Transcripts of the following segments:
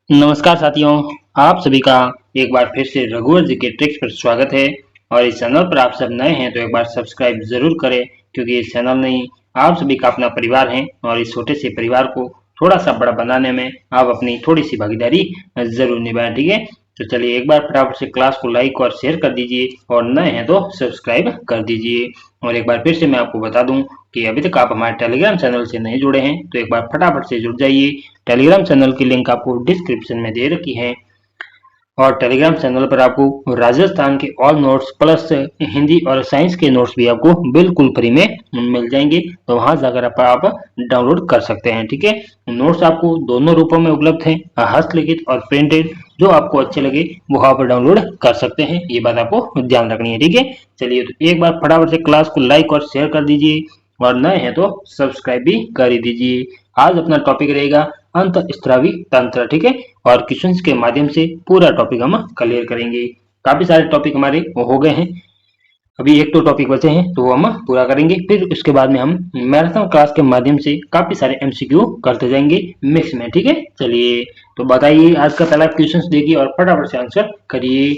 नमस्कार साथियों, आप सभी का एक बार फिर से रघुवर जी के ट्रिक्स पर स्वागत है। और इस चैनल पर आप सब नए हैं तो एक बार सब्सक्राइब जरूर करें, क्योंकि इस चैनल नहीं आप सभी का अपना परिवार है और इस छोटे से परिवार को थोड़ा सा बड़ा बनाने में आप अपनी थोड़ी सी भागीदारी जरूर निभाएं। ठीक है, तो चलिए एक बार फटाफट से क्लास को लाइक और शेयर कर दीजिए और नए हैं तो सब्सक्राइब कर दीजिए। और एक बार फिर से मैं आपको बता दूं कि अभी तक आप हमारे टेलीग्राम चैनल से नहीं जुड़े हैं तो एक बार फटाफट से जुड़ जाइए। टेलीग्राम चैनल की लिंक आपको डिस्क्रिप्शन में दे रखी है और टेलीग्राम चैनल पर आपको राजस्थान के ऑल नोट्स प्लस हिंदी और साइंस के नोट्स भी आपको बिल्कुल फ्री में मिल जाएंगे, तो वहां जाकर आप डाउनलोड कर सकते हैं। ठीक है, नोट्स आपको दोनों रूपों में उपलब्ध हैं, हस्तलिखित और प्रिंटेड। जो आपको अच्छे लगे वो आप डाउनलोड कर सकते हैं, ये बात आपको ध्यान रखनी है। ठीक है, चलिए तो एक बार फटाफट से क्लास को लाइक और शेयर कर दीजिए और नए हैं तो सब्सक्राइब भी कर ही दीजिए। आज अपना टॉपिक रहेगा अंतःस्रावी तंत्र। ठीक है, और क्वेश्चंस के माध्यम से पूरा टॉपिक हम क्लियर करेंगे। काफी सारे टॉपिक हमारे हो गए हैं, अभी एक तो टॉपिक बचे हैं तो वो हम पूरा करेंगे। फिर उसके बाद में हम मैराथन क्लास के माध्यम से काफी सारे एमसीक्यू करते जाएंगे मिक्स में। ठीक है, चलिए तो बताइए आज का पहला क्वेश्चन देखिए और फटाफट से आंसर करिए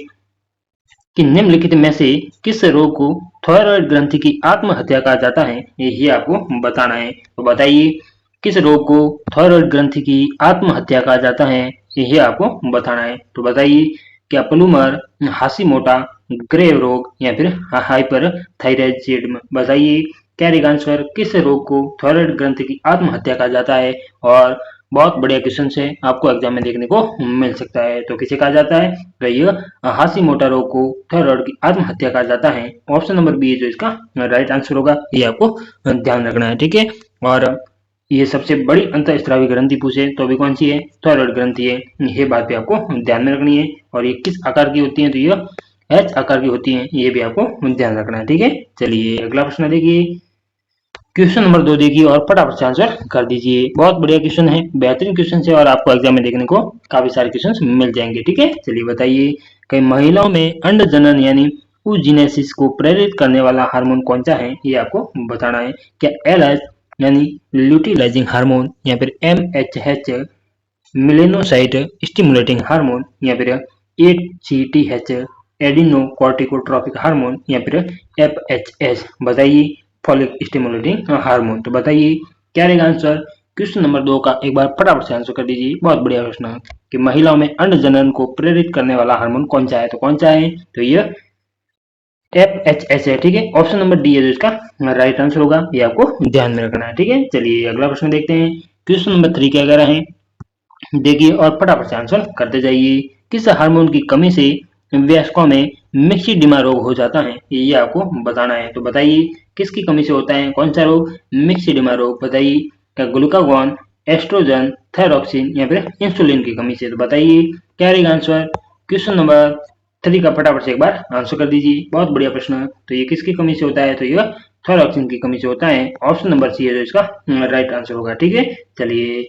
कि निम्नलिखित में से किस रोग को थायराइड ग्रंथि की आत्महत्या कहा जाता है, यही आपको बताना है। तो बताइए किस रोग को थायराइड ग्रंथि की आत्महत्या कहा जाता है, यही आपको बताना है। तो बताइए क्या प्लूमर, हाशीमोटो, ग्रे रोग या फिर हाइपर थायराइडिज्म। बताइए क्या रहेगा आंसर, किस रोग को थायराइड ग्रंथि की आत्महत्या कहा जाता है। और बहुत बढ़िया क्वेश्चन है, आपको एग्जाम में देखने को मिल सकता है। तो किसे कहा जाता है, तो ये हाशीमोटो रोग को थायराइड की आत्महत्या कहा जाता है। ऑप्शन नंबर बी है जो इसका राइट आंसर होगा, ये आपको ध्यान रखना है। ठीक है, और ये सबसे बड़ी अंतःस्रावी ग्रंथि पूछे तो भी कौन सी है, थायराइड ग्रंथि है, ये बात भी आपको ध्यान में रखनी है। और ये किस आकार की होती है, तो ये एच आकार की होती है, ये भी आपको ध्यान रखना है। ठीक है, चलिए अगला प्रश्न देखिए, क्वेश्चन नंबर 2 देखिए और फटाफट से आंसर कर दीजिए। बहुत बढ़िया क्वेश्चन है, बेहतरीन क्वेश्चन है और आपको एग्जाम में देखने को काफी सारे क्वेश्चन मिल जाएंगे। ठीक है, चलिए बताइए कई महिलाओं में अंड जनन यानी oogenesis को प्रेरित करने वाला हार्मोन कौन सा है, ये आपको बताना है। क्या LH यानी ल्यूटिलाइजिंग हार्मोन या फिर MHH मेलेनोसाइट स्टिमुलेटिंग हार्मोन या फिर HCTH एडिनोकोर्टिकोट्रोपिक हार्मोन या फिर FHS। बताइए फॉलिक स्टिमुलेटिंग हार्मोन। तो बताइए क्या रहेगा आंसर, क्वेश्चन नंबर 2 का एक बार फटाफट से आंसर कर दीजिए। बहुत बढ़िया प्रश्न कि महिलाओं में अंड जनन को प्रेरित करने वाला हार्मोन कौन सा है, तो कौन सा है, तो ये FHS है। ठीक है, ऑप्शन नंबर डी है जो इसका राइट आंसर होगा, ये आपको ध्यान में रखना है। ठीक है, चलिए अगला प्रश्न देखते हैं। क्वेश्चन नंबर 3 क्या कह रहा है, देखिए और फटाफट से आंसर करते जाइए। किस हार्मोन की कमी से वयस्कों में मिक्सिडिमा रोग हो जाता है, ये आपको बताना है। तो बताइए किसकी कमी से होता है, कौन सा रोग, मिक्सिडिमा रोग। बताइए क्या ग्लूकागॉन, एस्ट्रोजन, थायरोक्सिन या फिर इंसुलिन की कमी से। तो बताइए क्या रहेगा आंसर, क्वेश्चन नंबर 3 का फटाफट से एक बार आंसर कर दीजिए। बहुत बढ़िया प्रश्न, तो ये किसकी कमी से होता है, तो ये थायरोक्सिन की कमी से होता है। ऑप्शन नंबर सी है जो इसका राइट आंसर होगा। ठीक है, चलिए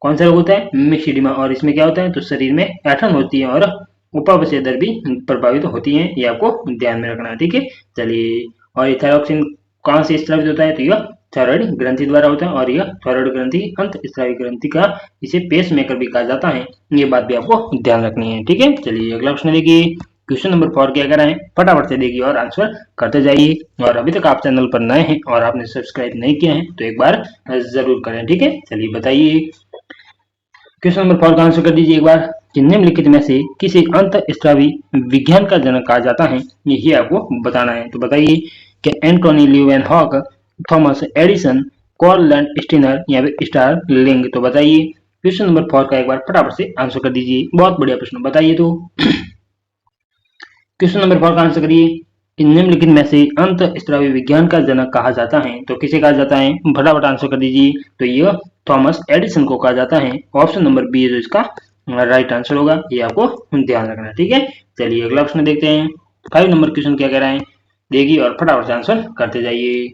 कौन सा रोग होता है, मिक्सिडिमा, और इसमें क्या होता है, तो शरीर में ऐंठन होती है और उपापचय दर भी प्रभावित होती है, ये आपको ध्यान में रखना है। ठीक है, चलिए और ये थायरोक्सिन कहाँ से स्रावित होता है, तो यह थायराइड ग्रंथि द्वारा होता है और यह थायराइड ग्रंथि अंतःस्रावी ग्रंथि का इसे पेस मेकर भी कहा जाता है, ये बात भी आपको ध्यान रखनी है। ठीक है, चलिए अगला प्रश्न देखिए। क्वेश्चन नंबर 4 क्या कह रहा है, फटाफट से देखिए और आंसर करते जाइए। और अभी तक आप चैनल पर नए हैं और आपने सब्सक्राइब नहीं किया है तो एक बार जरूर करें। ठीक है, चलिए बताइए क्वेश्चन नंबर 4 का आंसर कर दीजिए एक बार कि निम्नलिखित में से किसे अंतःस्रावी विज्ञान का जनक कहा जाता है, यही आपको बताना है। तो बताइए कि Antonie Leeuwenhoek, Thomas Edison, Carl Steiner या फिर स्टारलिंग। तो बताइए क्वेश्चन नंबर 4 का एक बार फटाफट से आंसर कर दीजिए। बहुत बढ़िया प्रश्न, बताइए तो क्वेश्चन नंबर 4 का आंसर करिए कि निम्नलिखित में से अंतःस्रावी विज्ञान का जनक कहा जाता है, तो किसे कहा जाता है, फटाफट आंसर कर दीजिए। तो यह थॉमस एडिसन को कहा जाता है। ऑप्शन नंबर बी है जो इसका राइट आंसर होगा, ये आपको ध्यान रखना है। ठीक है, चलिए अगला प्रश्न देखते हैं। 5 नंबर क्वेश्चन क्या कह रहा है, देखिए और फटाफट से आंसर करते जाइए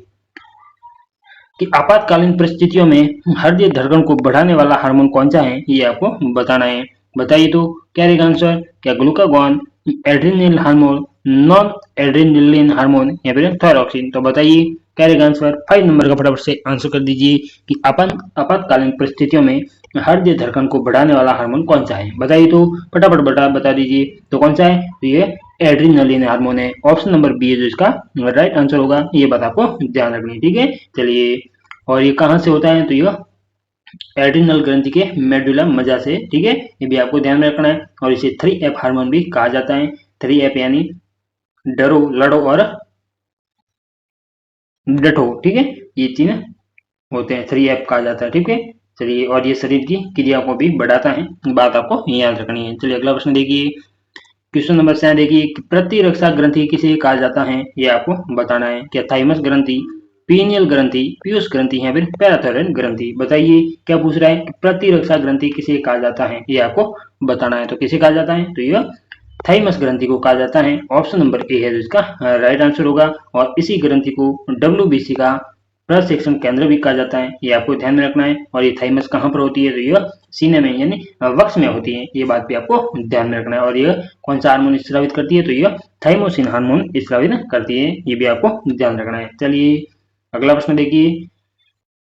कि आपातकालीन परिस्थितियों में हृदय धड़कन को बढ़ाने वाला हार्मोन कौन सा है, ये आपको बताना है। बताइए तो क्या रहेगा आंसर, क्या glucagon, adrenal hormone, non adrenaline hormone या फिर थायरोक्सिन। तो बताइए क्या रहेगा आंसर, 5 नंबर का फटाफट से आंसर कर दीजिए कि आपातकालीन परिस्थितियों में हृदय धड़कन को बढ़ाने वाला हार्मोन कौन सा है? बताइए तो फटाफट बता दीजिए। तो कौन सा है? तो ये एड्रीनलिन हार्मोन है। ऑप्शन नंबर बी है जो इसका राइट आंसर होगा। ये बात आपको ध्यान रखनी है, ठीक है। चलिए, और ये कहाँ से होता है? तो ये एड्रिनल ग्रंथि के मेडुला मज्जा से, ठीक है। ये भी आपको ध्यान में रखना है। और इसे 3F हार्मोन भी कहा जाता है। 3F यानी डरो, लड़ो और डटो, ठीक है। ये तीन होते हैं, 3F कहा जाता है, ठीक है। चलिए, और ये शरीर की क्रिया को भी बढ़ाता है, बात आपको याद रखनी है। चलिए अगला प्रश्न देखिए। क्वेश्चन नंबर 7 देखिए कि प्रतिरक्षा ग्रंथि किसे कहा जाता है? ये आपको बताना है। क्या थाइमस ग्रंथि, पीनियल ग्रंथि, पीयूष ग्रंथि या फिर पैराथायरॉइड ग्रंथि? बताइए क्या पूछ रहा है कि प्रतिरक्षा ग्रंथि किसे कहा जाता है, ये आपको बताना है। तो किसे कहा जाता है? तो ये थाइमस ग्रंथि को कहा जाता है। ऑप्शन नंबर ए है जिसका राइट आंसर होगा। और इसी ग्रंथि को WBC का प्रशिक्षण केंद्र भी कहा जाता है, ये आपको ध्यान में रखना है। और ये थाइमस कहाँ पर होती है? तो ये सीने में यानी वक्ष में होती है, ये बात भी आपको ध्यान में रखना है। और ये कौन सा हार्मोन स्रावित करती है? तो ये थाइमोसिन हार्मोन स्रावित करती है, ये भी आपको ध्यान रखना है। चलिए अगला प्रश्न देखिए।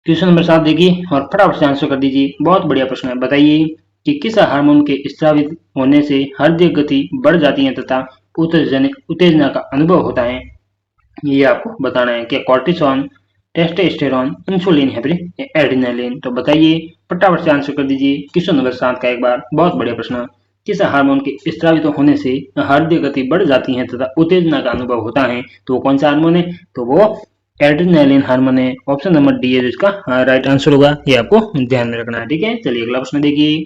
क्वेश्चन नंबर 7 देखिए और फटाफट से आंसर कर दीजिए। बहुत बढ़िया प्रश्न है। बताइए कि किस हार्मोन के स्रावित होने से हृदय गति बढ़ जाती है तथा उत्तेजना का अनुभव होता है? ये आपको बताना है। क्या कॉर्टिसोन, टेस्टोस्टेरोन, इंसुलिन है फिर एड्रेनालिन? तो बताइए फटाफट से आंसर कर दीजिए। क्वेश्चन नंबर 7 का एक बार बहुत बढ़िया प्रश्न। किस हार्मोन के स्रावित होने से हृदय गति बढ़ जाती है तथा उत्तेजना का अनुभव होता है? तो वो कौन सा हार्मोन है? तो वो एड्रेनालिन हार्मोन है। ऑप्शन नंबर डी है जिसका राइट आंसर होगा, ये आपको ध्यान में रखना है, ठीक है। चलिए अगला प्रश्न देखिए।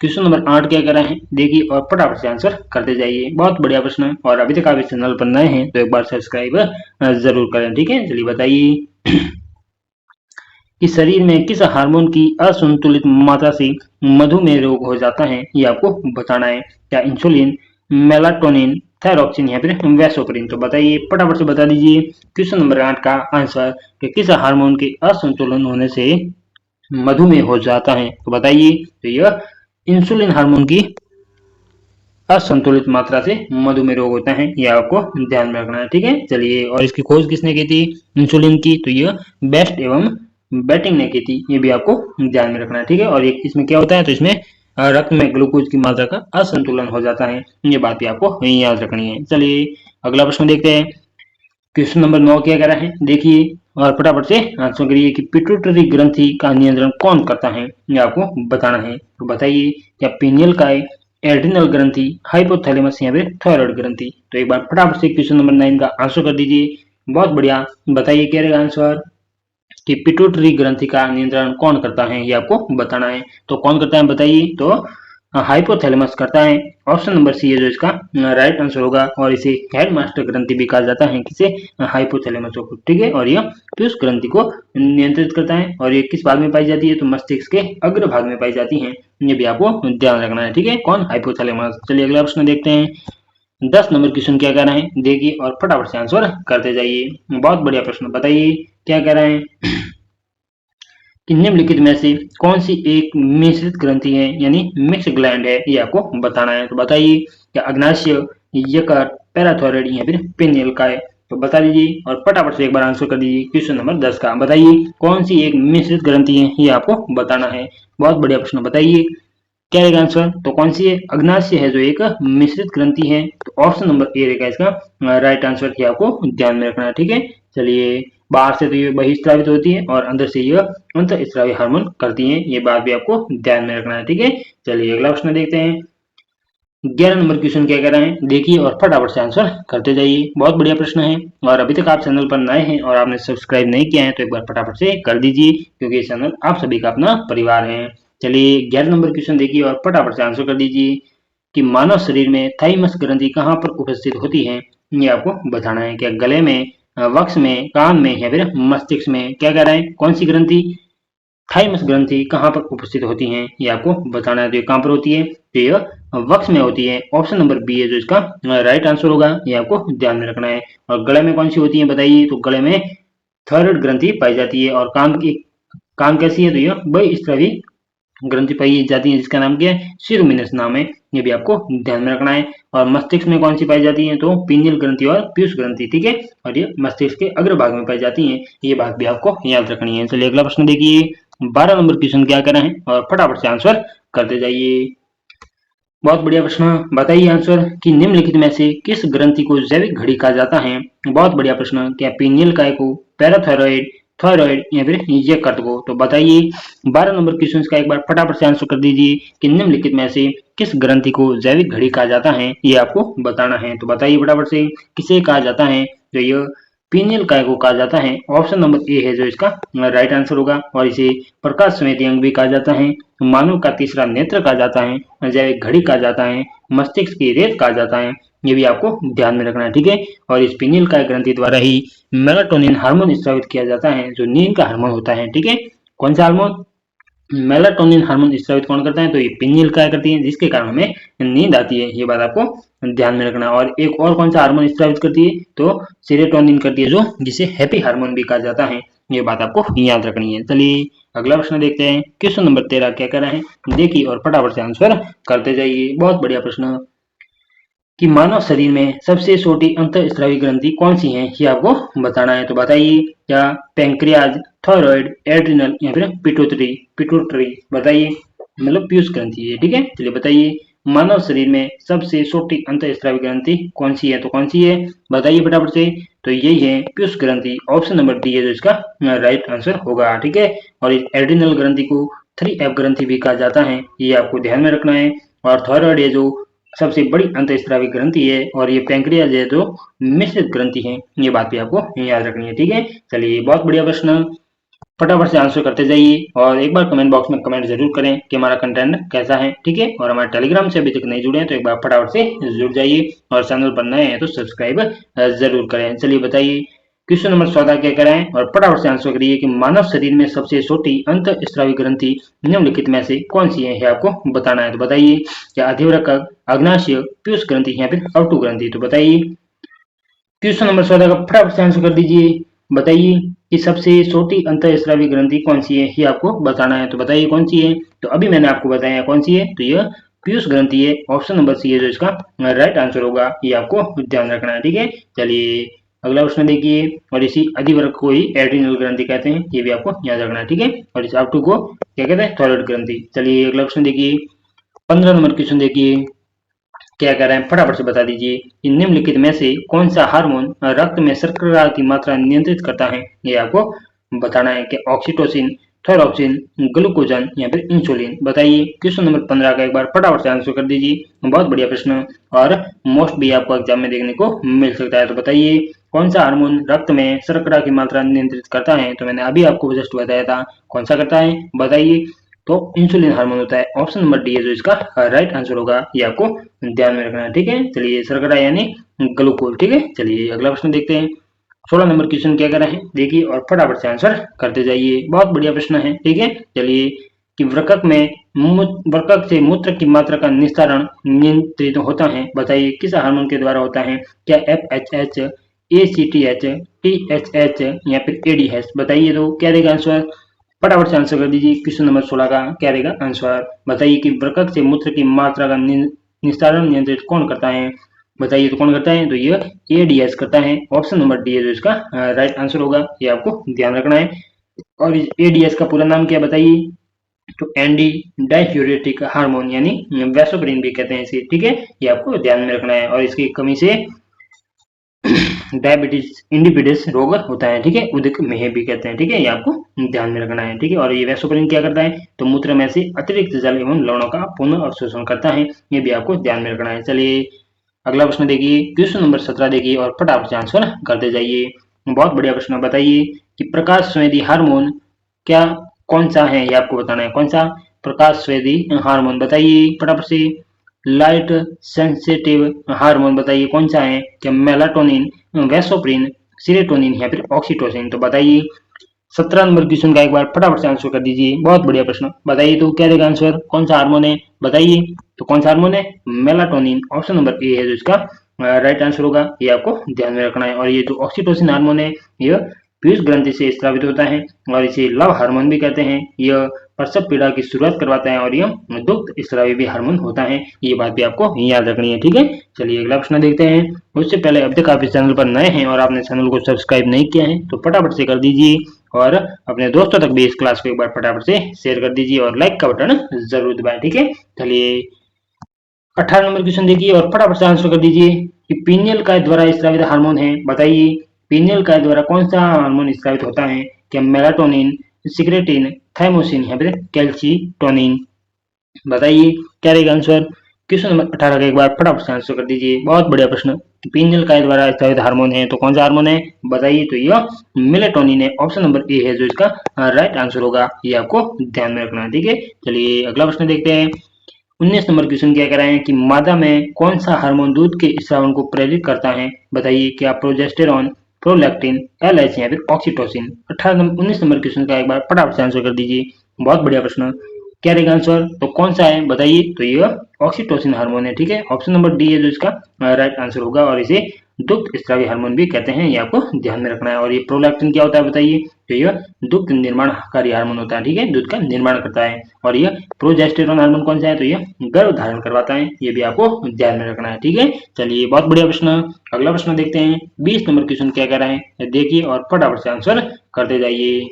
क्वेश्चन नंबर 8 क्या कर रहे हैं देखिए और फटाफट से आंसर करते जाइए। बहुत बढ़िया प्रश्न है। और अभी तक आप इस चैनल पर नए हैं तो एक बार सब्सक्राइब जरूर करें, ठीक है। चलिए बताइए कि शरीर में किस हार्मोन की असंतुलित मात्रा से मधुमेह रोग हो जाता है, ये आपको बताना है। क्या इंसुलिन, मेलाटोनिन, थायरॉक्सिन या फिर वैसोप्रिन? तो बताइए फटाफट से बता दीजिए क्वेश्चन नंबर 8 का आंसर कि किस हार्मोन के असंतुलन होने से मधुमेह हो जाता है? तो बताइए। तो यह इंसुलिन हार्मोन की असंतुलित मात्रा से मधुमेह रोग होता है, ये आपको ध्यान में रखना है, ठीक है। चलिए, और इसकी खोज किसने की थी इंसुलिन की? तो ये बेस्ट एवं बैटिंग ने की थी, ये भी आपको ध्यान में रखना है, ठीक है। और ये इसमें क्या होता है? तो इसमें रक्त में ग्लूकोज की मात्रा का असंतुलन हो जाता है, ये बात भी आपको याद रखनी है। चलिए अगला प्रश्न देखते हैं। क्वेश्चन नंबर 9 क्या कह रहा है देखिए और फटाफट से आंसर करिए कि पिट्यूटरी ग्रंथि का नियंत्रण कौन करता है, ये आपको बताना है। तो बताइए क्या पीनियल काय, एड्रिनल ग्रंथि, हाइपोथैलेमस या फिर थायराइड ग्रंथि? तो एक बार फटाफट से क्वेश्चन नंबर 9 का आंसर कर दीजिए। बहुत बढ़िया, बताइए क्या रहेगा आंसर कि पिट्यूटरी ग्रंथि का नियंत्रण कौन करता है, ये आपको बताना है। तो कौन करता है बताइए। तो हाइपोथैलेमस करता है। ऑप्शन नंबर सी है जो इसका राइट आंसर होगा। और इसे हेडमास्टर ग्रंथि भी कहा जाता है, किसे? हाइपोथैलेमस को, ठीक है। और यह पीयूष ग्रंथि को नियंत्रित करता है। और ये किस भाग में पाई जाती है? तो मस्तिष्क के अग्र भाग में पाई जाती है, ये भी आपको ध्यान रखना है, ठीक है। कौन? हाइपोथैलेमस। चलिए अगला प्रश्न देखते हैं। 10 नंबर क्वेश्चन क्या कह रहे हैं देखिए और फटाफट से आंसर करते जाइए। बहुत बढ़िया प्रश्न, बताइए क्या कह रहे हैं कि निम्नलिखित में से कौन सी एक मिश्रित ग्रंथि है यानी मिक्स ग्लैंड है, ये आपको बताना है। तो बताइए क्या अग्नाशय, यकृत, पैराथायरॉइड या फिर पिनियल का है? तो बता दीजिए और फटाफट से एक बार आंसर कर दीजिए। क्वेश्चन नंबर 10 का बताइए कौन सी एक मिश्रित ग्रंथि है, ये आपको बताना है। बहुत बढ़िया प्रश्न, बताइए क्या रहेगा आंसर। तो कौन सी है? अग्नाशय है जो एक मिश्रित ग्रंथि है। तो ऑप्शन नंबर ए रहेगा इसका राइट आंसर, ये आपको ध्यान में रखना है, ठीक है। चलिए, बाहर से तो ये बहिस्रावित होती है और अंदर से ये अंतःस्रावी हार्मोन करती है, ये बात भी आपको ध्यान में रखना है, ठीक है। चलिए अगला प्रश्न देखते हैं। 11 नंबर क्वेश्चन क्या कह रहे हैं देखिए और फटाफट से आंसर करते जाइए। बहुत बढ़िया प्रश्न है। और अभी तक आप चैनल पर नए हैं और आपने सब्सक्राइब नहीं किया है तो एक बार फटाफट से कर दीजिए, क्योंकि ये चैनल आप सभी का अपना परिवार है। चलिए 11 नंबर क्वेश्चन देखिए और फटाफट से आंसर कर दीजिए कि मानव शरीर में थाइमस ग्रंथि कहाँ पर उपस्थित होती है, ये आपको बताना है। क्या गले में, वक्ष में, कान में या फिर मस्तिष्क में? क्या कह रहे हैं? कौन सी ग्रंथि, थाइमस ग्रंथि कहाँ पर उपस्थित होती हैं, ये आपको बताना है। तो ये कहाँ पर होती है? तो ये वक्ष में होती है। ऑप्शन नंबर बी है जो इसका राइट आंसर होगा, ये आपको ध्यान में रखना है। और गले में कौन सी होती है बताइए। तो गले में थायराइड ग्रंथि पाई जाती है। और कान कैसी है? तो ये बहिस्रावी ग्रंथि पाई जाती है जिसका नाम क्या है? सिरुमिनस नाम है, ये भी आपको ध्यान में रखना है। और मस्तिष्क में कौन सी पाई जाती है? तो पीनियल ग्रंथि और पीयूष ग्रंथि, ठीक है। और ये मस्तिष्क के अग्र भाग में पाई जाती है, ये बात भी आपको याद रखनी है। चलिए अगला प्रश्न देखिए। 12 नंबर क्वेश्चन क्या कर रहे हैं और फटाफट से आंसर करते जाइए। बहुत बढ़िया प्रश्न, बताइए आंसर कि निम्नलिखित में से किस ग्रंथि को जैविक घड़ी कहा जाता है। बहुत बढ़िया प्रश्न, क्या पीनियल काय को, पैराथायरॉइड, थायराइड या फिर यकृत को। तो बताइए 12 नंबर क्वेश्चन का एक बार फटाफट से आंसर कर दीजिए कि निम्नलिखित में से किस ग्रंथि को जैविक घड़ी कहा जाता है, ये आपको बताना है। तो बताइए फटाफट से किसे कहा जाता है, जो ये पीनियल काय को कहा जाता है। ऑप्शन नंबर ए है जो इसका राइट आंसर होगा। और इसे प्रकाश संवेदी अंग भी कहा जाता है, मानव का तीसरा नेत्र कहा जाता है, जैविक घड़ी कहा जाता है, मस्तिष्क की रेत कहा जाता है। ये भी आपको ध्यान में रखना है, ठीक है। और इस पीनियल काय ग्रंथि द्वारा ही मेलाटोनिन हार्मोन स्रावित किया जाता है, जो नींद का हार्मोन होता है, ठीक है। कौन सा हार्मोन, मेलाटोनिन हार्मोन स्रावित कौन करता है, तो ये पीनियल काय करती है, जिसके कारण हमें नींद आती है। ये बात आपको ध्यान में रखना। और एक और कौन सा हार्मोन स्रावित करती है, तो सेरोटोनिन करती है, जो जिसे हैप्पी हार्मोन भी कहा जाता है। ये बात आपको याद रखनी है। चलिए अगला प्रश्न देखते हैं। क्वेश्चन नंबर 13 क्या कर रहे हैं, देखिए और फटाफट से आंसर करते जाइए। बहुत बढ़िया प्रश्न कि मानव शरीर में सबसे छोटी अंतःस्रावी ग्रंथि कौन सी है, ये आपको बताना है। तो बताइए, क्या पैंक्रियाज, थायराइड, एड्रिनल या फिर पिट्यूटरी। पिट्यूटरी बताइए, मतलब पीयूष ग्रंथि है, ठीक है। चलिए बताइए मानव शरीर में सबसे छोटी अंतःस्रावी ग्रंथि कौन सी है, तो कौन सी है बताइए फटाफट से। तो यही है पीयूष ग्रंथि, ऑप्शन नंबर डी है जो इसका राइट आंसर होगा, ठीक है। और इस एड्रिनल ग्रंथि को 3F ग्रंथि भी कहा जाता है, ये आपको ध्यान में रखना है। और थायराइड है जो सबसे बड़ी अंतःस्रावी ग्रंथि है, और ये पैंक्रियाज है जो मिश्रित ग्रंथि है। ये बात भी आपको याद रखनी है, ठीक है। चलिए बहुत बढ़िया प्रश्न, फटाफट से आंसर करते जाइए। और एक बार कमेंट बॉक्स में कमेंट जरूर करें कि हमारा कंटेंट कैसा है, ठीक है। और हमारे टेलीग्राम से अभी तक नहीं जुड़े हैं तो एक बार फटाफट से जुड़ जाइए, और चैनल पर नए हैं तो सब्सक्राइब जरूर करें। चलिए बताइए क्वेश्चन नंबर 14 क्या कराएं और फटाफट से आंसर करिए कि मानव शरीर में सबसे छोटी अंतःस्रावी ग्रंथि निम्नलिखित में से कौन सी है, ये आपको बताना है। तो बताइए, क्या अधिवृक्क, अग्नाशय, पीयूष ग्रंथि या फिर अवटु ग्रंथि। तो बताइए क्वेश्चन नंबर 14 का फटाफट से आंसर कर दीजिए। बताइए कि सबसे छोटी अंतःस्रावी ग्रंथि कौन सी है, ये आपको बताना है। तो बताइए कौन सी है। तो अभी मैंने आपको बताया कौन सी है, तो यह पीयूष ग्रंथि है, ऑप्शन नंबर सी है जो इसका राइट आंसर होगा। ये आपको ध्यान रखना है, ठीक है। चलिए अगला प्रश्न देखिए। और इसी अधिवर्ग को ही एड्रिनल ग्रंथि कहते हैं, ये भी आपको याद रखना है, ठीक है। और इस अवटु को क्या कहते हैं, थायराइड ग्रंथि। चलिए अगला प्रश्न देखिए, 15 नंबर क्वेश्चन देखिए क्या कह रहे हैं, फटाफट से बता दीजिए। इन निम्नलिखित में से कौन सा हार्मोन रक्त में शर्करा की मात्रा नियंत्रित करता है, ये आपको बताना है। कि ऑक्सीटोसिन, थायरोक्सिन, ग्लूकोजन या फिर इंसुलिन। बताइए क्वेश्चन नंबर 15 का एक बार फटाफट से आंसर कर दीजिए। बहुत बढ़िया प्रश्न, और मोस्ट भी आपको एग्जाम में देखने को मिल सकता है। तो बताइए कौन सा हार्मोन रक्त में शर्करा की मात्रा नियंत्रित करता है। तो मैंने अभी आपको जस्ट बताया था, कौन सा करता है बताइए। तो इंसुलिन हार्मोन होता है, ऑप्शन नंबर डी है जो इसका राइट आंसर होगा। ये आपको ध्यान में रखना है, ठीक है। चलिए शर्करा यानी ग्लूकोज, ठीक है। चलिए अगला प्रश्न देखते हैं। 16 नंबर क्वेश्चन क्या कर रहे हैं देखिए, और फटाफट से आंसर करते जाइए। बहुत बढ़िया प्रश्न है, ठीक है। चलिए कि वृक्क से मूत्र की मात्रा का निस्तारण नियंत्रित होता है। बताइए किस हार्मोन के द्वारा होता है। क्या FHH, ACTH, THH या फिर ADH। बताइए तो क्या देगा आंसर, फटाफट से आंसर कर दीजिए। क्वेश्चन नंबर 16 का क्या रहेगा आंसर। बताइए कि वृक्क से मूत्र की मात्रा का निस्तारण नियंत्रित कौन करता है। बताइए तो कौन करता है, तो ये एडीएस करता है, ऑप्शन नंबर डी है जो इसका राइट आंसर होगा। ये आपको ध्यान रखना है। और इस एडीएस का पूरा नाम क्या बताइए, तो एंडी डाययूरेटिक हार्मोन यानी वैसोप्रिन भी कहते हैं इसे, ठीक है। ये आपको ध्यान में रखना है। और इसकी कमी से डायबिटीज इंडिपेंडेंस रोग होता है, ठीक है। उदिक मेह भी कहते हैं, ठीक है। ये आपको ध्यान में रखना है, ठीक है। और ये वैसोप्रिन क्या करता है, तो मूत्र में से अतिरिक्त जल एवं लवणों का पुनः अवशोषण करता है। ये भी आपको ध्यान में रखना है। चलिए अगला प्रश्न देखिए, क्वेश्चन नंबर 17 देखिए और फटाफट से आंसर करते जाइए। बहुत बढ़िया प्रश्न, बताइए कि प्रकाश संवेदी हार्मोन क्या कौन सा है, ये आपको बताना है। कौन सा प्रकाश संवेदी हार्मोन, बताइए फटाफट से। लाइट सेंसिटिव हार्मोन बताइए कौन सा है। क्या मेलाटोनिन, वैसोप्रिन, सीरोटोनिन या फिर ऑक्सीटोसिन। तो बताइए 17 नंबर क्वेश्चन का एक बार फटाफट से आंसर कर दीजिए। बहुत बढ़िया प्रश्न, बताइए तो क्या देगा आंसर, कौन सा हार्मोन है बताइए। तो कौन सा हार्मोन है, मेलाटोनिन, ऑप्शन नंबर ए है जो इसका राइट आंसर होगा। ये आपको ध्यान में रखना है। और ये जो ऑक्सीटोसिन हार्मोन है, यह पीयूष ग्रंथि से स्रावित होता है, और इसे लव हार्मोन भी कहते हैं। यह प्रसव पीड़ा की शुरुआत करवाता है, और यह दुग्ध स्रावी भी हार्मोन होता है। ये बात भी आपको याद रखनी है, ठीक है। चलिए अगला प्रश्न देखते हैं। उससे पहले अब तक आप इस चैनल पर नए हैं और आपने चैनल को सब्सक्राइब नहीं किया है तो फटाफट से कर दीजिए, और अपने दोस्तों तक भी इस क्लास को एक बार फटाफट से शेयर कर दीजिए और लाइक का बटन जरूर दबाएं। ठीक है, चलिए 18 नंबर क्वेश्चन देखिए और फटाफट से आंसर कर दीजिए कि पीनियल काय द्वारा स्रावित हार्मोन है, बताइए पीनियल काय द्वारा कौन सा हार्मोन स्रावित होता है? क्या मेलाटोनिन, सिक्रेटिन, थाइमोसिन या फिर कैल्सिटोनिन? बताइए क्या रहेगा आंसर। क्वेश्चन नंबर 18 का एक बार फटाफट से आंसर कर दीजिए। बहुत बढ़िया प्रश्न। पीनियल काय द्वारा स्रावित हार्मोन है तो कौन सा हार्मोन है? बताइए। तो यह मेलेटोनिन है। ऑप्शन नंबर ए है जो इसका राइट आंसर होगा, ये आपको ध्यान में रखना है। ठीक है, चलिए अगला प्रश्न देखते हैं। 19 नंबर क्वेश्चन क्या कह रहे हैं कि मादा में कौन सा हार्मोन दूध के स्रावन को प्रेरित करता है? बताइए। क्या प्रोजेस्टेरॉन, प्रोलैक्टिन, एलएच या फिर ऑक्सीटोसिन? 19 नंबर क्वेश्चन का एक बार फटाफट से आंसर कर दीजिए। बहुत बढ़िया प्रश्न। क्या रहेगा आंसर? तो कौन सा है बताइए। तो ये ऑक्सीटोसिन हार्मोन है। ठीक है, ऑप्शन नंबर डी है जो इसका राइट आंसर होगा और इसे दुग्ध स्रावी हार्मोन भी कहते हैं, ये आपको ध्यान में रखना है। और ये प्रोलैक्टिन क्या होता है बताइए। तो यह दुग्ध निर्माणकारी हार्मोन होता है। ठीक है, दूध का निर्माण करता है। और यह प्रोजेस्टेरॉन हार्मोन कौन सा है? तो यह गर्भ धारण करवाता है, ये भी आपको ध्यान में रखना है। ठीक है, चलिए बहुत बढ़िया प्रश्न। अगला प्रश्न देखते हैं। 20 नंबर क्वेश्चन क्या कह रहे हैं देखिए और फटाफट से आंसर करते जाइए।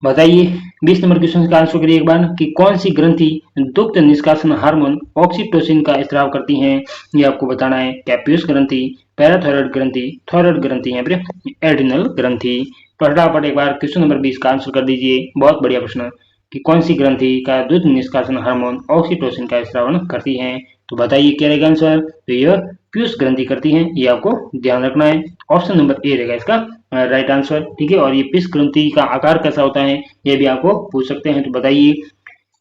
बताइए 20 नंबर क्वेश्चन का आंसर करिए एक बार कि कौन सी ग्रंथि दुग्ध निष्कासन हार्मोन ऑक्सीटोसिन का स्राव करती है? ये आपको बताना है। क्या पीयूष ग्रंथि, पैराथायरॉयड ग्रंथि, थायरॉयड ग्रंथि या फिर एड्रिनल ग्रंथि? फटाफट एक बार क्वेश्चन नंबर 20 का आंसर कर दीजिए। बहुत बढ़िया प्रश्न कि कौन सी ग्रंथि का दूध निष्कासन हार्मोन ऑक्सीटोसिन का स्रावन करती है? तो बताइए क्या रहेगा आंसर। तो यह पीयूष ग्रंथि करती है, ये आपको ध्यान रखना है। ऑप्शन नंबर ए रहेगा इसका राइट आंसर। ठीक है, और ये पीयूष ग्रंथि का आकार कैसा होता है ये भी आपको पूछ सकते हैं, तो बताइए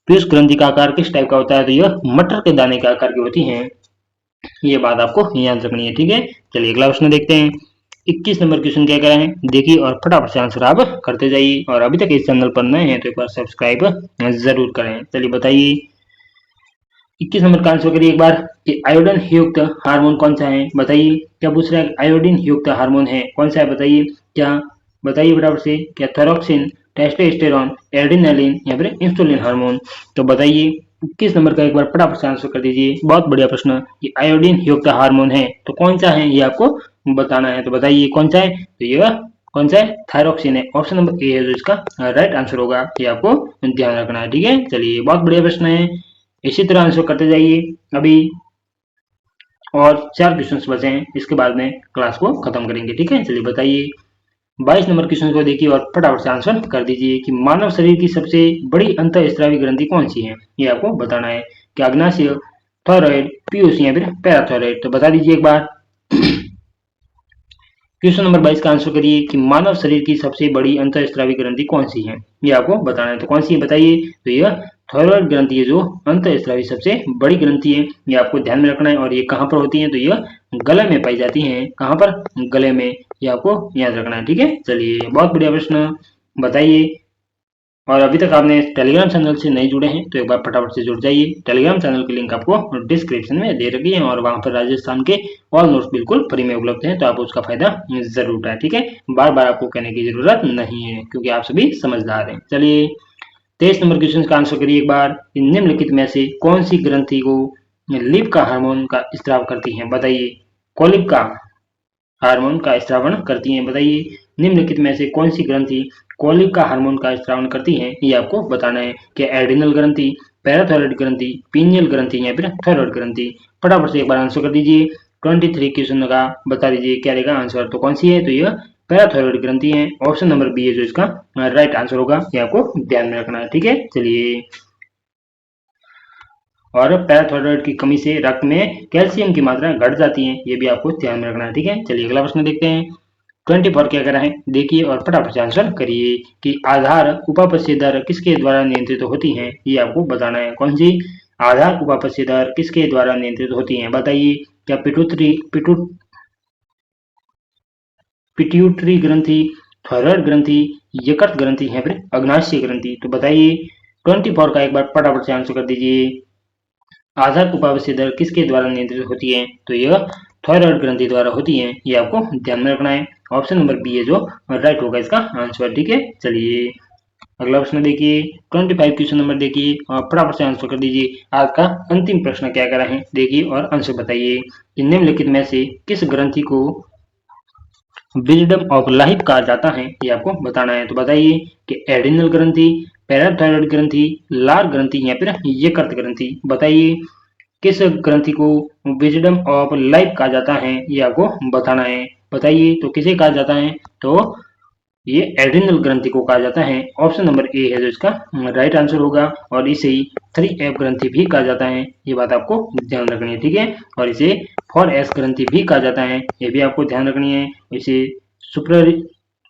पीयूष ग्रंथि का आकार किस टाइप का होता है? तो यह मटर के दाने के आकार की होती है, ये बात आपको याद रखनी है। ठीक है, चलिए अगला प्रश्न देखते हैं। 21 नंबर क्वेश्चन क्या कह रहे हैं देखिए और फटाफट से आंसर आप करते जाइए। और अभी तक इस चैनल पर नए हैं तो एक बार सब्सक्राइब जरूर करें। चलिए बताइए 21 नंबर का आंसर करिए एक बार कि आयोडीन युक्त हार्मोन कौन सा है? बताइए। क्या पूछ रहा है? आयोडीन युक्त हार्मोन है कौन सा है बताइए। क्या बताइए फटाफट से। क्या थायरोक्सिन, टेस्टोस्टेरोन, एड्रेनालिन या फिर इंसुलिन हार्मोन? तो बताइए 21 नंबर का एक बार फटाफट से आंसर कर दीजिए। बहुत बढ़िया प्रश्न। ये आयोडीन युक्त हार्मोन है तो कौन सा है ये आपको बताना है, तो बताइए कौन सा है। तो ये कौन सा है? थायरोक्सिन है। ऑप्शन नंबर ए है जो इसका राइट आंसर होगा, ये आपको ध्यान रखना है। ठीक है, चलिए बहुत बढ़िया प्रश्न है, इसी तरह आंसर करते जाइए। अभी और 4 क्वेश्चंस बचे हैं, इसके बाद में क्लास को खत्म करेंगे। ठीक है, चलिए बताइए 22 नंबर क्वेश्चन को देखिए और फटाफट से आंसर कर दीजिए कि मानव शरीर की सबसे बड़ी अंतःस्रावी ग्रंथि कौन सी है, ये आपको बताना है। क्या अग्नाशय, थायराइड, पीयूष या फिर पैराथायराइड? तो बता दीजिए एक बार। क्वेश्चन नंबर 22 का आंसर करिए कि मानव शरीर की सबसे बड़ी अंतःस्रावी ग्रंथि कौन सी है, ये आपको बताना है। तो कौन सी है बताइए। तो यह थायराइड ग्रंथि है जो अंतःस्रावी सबसे बड़ी ग्रंथि है, ये आपको ध्यान में रखना है। और ये कहाँ पर होती है? तो यह गले में पाई जाती है। कहाँ पर? गले में, ये आपको याद रखना है। ठीक है, चलिए बहुत बढ़िया प्रश्न। बताइए और अभी तक आपने टेलीग्राम चैनल से नहीं जुड़े हैं तो एक बार फटाफट से जुड़ जाइए। टेलीग्राम चैनल की लिंक आपको डिस्क्रिप्शन में दे रखी है और वहां पर राजस्थान के ऑल नोट्स बिल्कुल फ्री में उपलब्ध हैं, तो आप उसका फायदा जरूर उठाएं। ठीक है, बार बार आपको कहने की जरूरत नहीं है क्योंकि आप सभी समझदार हैं। चलिए 23 नंबर क्वेश्चन का आंसर करिए एक बार। निम्नलिखित में से कौन सी ग्रंथि को लिप का हार्मोन का स्त्राव करती है? बताइए। कोलिक का हार्मोन का स्रावण करती हैं, बताइए। निम्नलिखित में से कौन सी ग्रंथि कोलिक का हार्मोन का स्रावण करती है, ये आपको बताना है। कि एड्रिनल ग्रंथि, पैराथायरॉयड ग्रंथि, पीनियल ग्रंथि या फिर थायरॉयड ग्रंथि? फटाफट से एक बार आंसर कर दीजिए। 23 क्वेश्चन का बता दीजिए क्या रहेगा आंसर। तो कौन सी है? तो यह पैराथायरॉयड ग्रंथि है। ऑप्शन नंबर बी है जो इसका राइट आंसर होगा, ये आपको ध्यान में रखना है। ठीक है, चलिए और पैराथायरॉयड की कमी से रक्त में कैल्शियम की मात्रा घट जाती है, ये भी आपको ध्यान में रखना है। ठीक है, चलिए अगला प्रश्न देखते हैं। 24 क्या कह रहा है देखिए और फटाफट से आंसर करिए कि आधार उपापचय दर किसके द्वारा नियंत्रित होती है, ये आपको बताना है। कौन सी आधार उपापचय दर किसके द्वारा नियंत्रित होती है? बताइए। क्या पिट्यूटरी ग्रंथि, थायराइड ग्रंथि, यकृत ग्रंथि है फिर अग्नाशय ग्रंथि? तो बताइए 24 का एक बार फटाफट से आंसर कर दीजिए। आधार उपापचय दर किसके द्वारा नियंत्रित होती है? तो यह थायराइड ग्रंथि द्वारा होती है, ये आपको ध्यान में रखना है। ऑप्शन नंबर बी है जो राइट होगा इसका आंसर। ठीक है, चलिए अगला प्रश्न देखिए। 25 क्वेश्चन नंबर देखिए और फटाफट से आंसर कर दीजिए। आज का अंतिम प्रश्न क्या कर रहे हैं देखिए और आंसर बताइए कि निम्नलिखित में से किस ग्रंथि को विजडम ऑफ लाइफ कहा जाता है, ये आपको बताना है। तो बताइए कि एड्रिनल ग्रंथि, पैराथायरॉइड ग्रंथि, लार ग्रंथि या फिर यकृत ग्रंथि, बताइए किस ग्रंथि को विजडम ऑफ लाइफ कहा जाता है, ये आपको बताना है। बताइए तो किसे कहा जाता है, तो ये एड्रिनल ग्रंथि को कहा जाता है। ऑप्शन नंबर ए है जो इसका राइट आंसर होगा। और इसे 3F ग्रंथि भी कहा जाता है, ये बात आपको ध्यान रखनी है, ठीक है। और इसे 4S ग्रंथि भी कहा जाता है, ये भी आपको ध्यान रखनी है। इसे सुप्री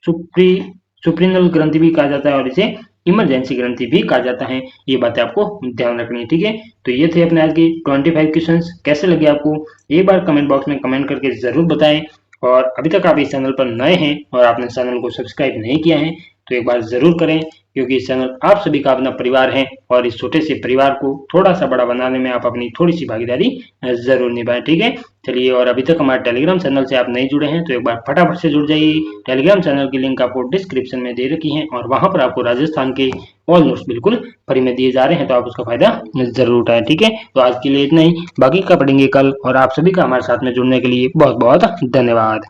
सुप्री सुप्रिनल ग्रंथि भी कहा जाता है और इसे इमरजेंसी ग्रंथि भी कहा जाता है, ये बातें आपको ध्यान रखनी है, ठीक है। तो ये थे अपने आज के 25 क्वेश्चंस। कैसे लगे आपको, एक बार कमेंट बॉक्स में कमेंट करके जरूर बताएं। और अभी तक आप इस चैनल पर नए हैं और आपने चैनल को सब्सक्राइब नहीं किया है तो एक बार जरूर करें, क्योंकि इस चैनल आप सभी का अपना परिवार है और इस छोटे से परिवार को थोड़ा सा बड़ा बनाने में आप अपनी थोड़ी सी भागीदारी जरूर निभाएं, ठीक है। चलिए, और अभी तक हमारे टेलीग्राम चैनल से आप नहीं जुड़े हैं तो एक बार फटाफट से जुड़ जाइए। टेलीग्राम चैनल की लिंक आपको डिस्क्रिप्शन में दे रखी है और वहां पर आपको राजस्थान के ऑल नोट्स बिल्कुल फ्री में दिए जा रहे हैं, तो आप उसका फायदा जरूर उठाएं, ठीक है। तो आज के लिए इतना ही, बाकी का पढ़ेंगे कल। और आप सभी का हमारे साथ में जुड़ने के लिए बहुत बहुत धन्यवाद।